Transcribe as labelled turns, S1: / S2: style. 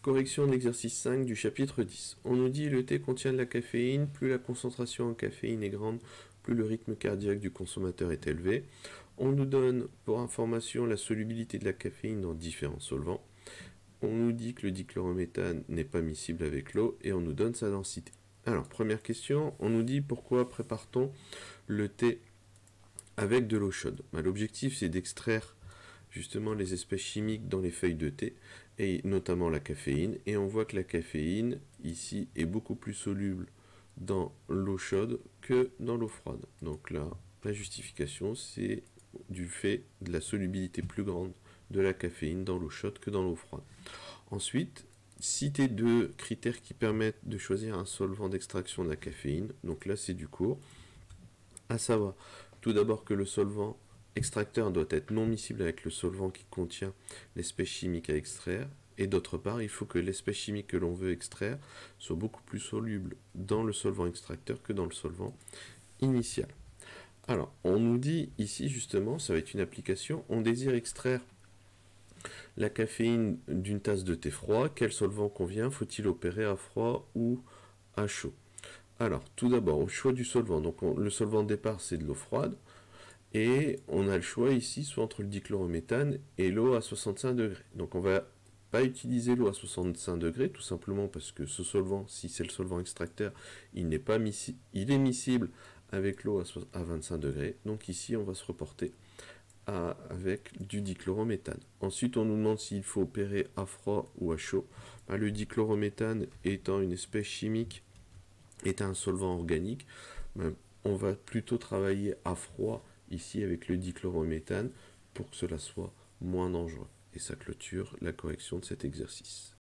S1: Correction de l'exercice 5 du chapitre 10. On nous dit le thé contient de la caféine, plus la concentration en caféine est grande, plus le rythme cardiaque du consommateur est élevé. On nous donne pour information la solubilité de la caféine dans différents solvants. On nous dit que le dichlorométhane n'est pas miscible avec l'eau et on nous donne sa densité. Alors, première question, on nous dit pourquoi prépare-t-on le thé avec de l'eau chaude. L'objectif c'est d'extraire justement les espèces chimiques dans les feuilles de thé, et notamment la caféine, et on voit que la caféine ici est beaucoup plus soluble dans l'eau chaude que dans l'eau froide. Donc là, la justification c'est du fait de la solubilité plus grande de la caféine dans l'eau chaude que dans l'eau froide. Ensuite, citer deux critères qui permettent de choisir un solvant d'extraction de la caféine. Donc là c'est du cours, à savoir tout d'abord que le solvant extracteur doit être non miscible avec le solvant qui contient l'espèce chimique à extraire, et d'autre part, il faut que l'espèce chimique que l'on veut extraire soit beaucoup plus soluble dans le solvant extracteur que dans le solvant initial. Alors, on nous dit ici justement, ça va être une application, on désire extraire la caféine d'une tasse de thé froid, quel solvant convient, faut-il opérer à froid ou à chaud? Alors, tout d'abord, au choix du solvant, donc le solvant de départ c'est de l'eau froide, et on a le choix ici soit entre le dichlorométhane et l'eau à 65 degrés. Donc on va pas utiliser l'eau à 65 degrés, tout simplement parce que ce solvant, si c'est le solvant extracteur, il n'est pas miscible, il est miscible avec l'eau à 25 degrés. Donc ici on va se reporter avec du dichlorométhane. Ensuite on nous demande s'il faut opérer à froid ou à chaud. Le dichlorométhane étant une espèce chimique, est un solvant organique, on va plutôt travailler à froid ici avec le dichlorométhane pour que cela soit moins dangereux. Et ça clôture la correction de cet exercice.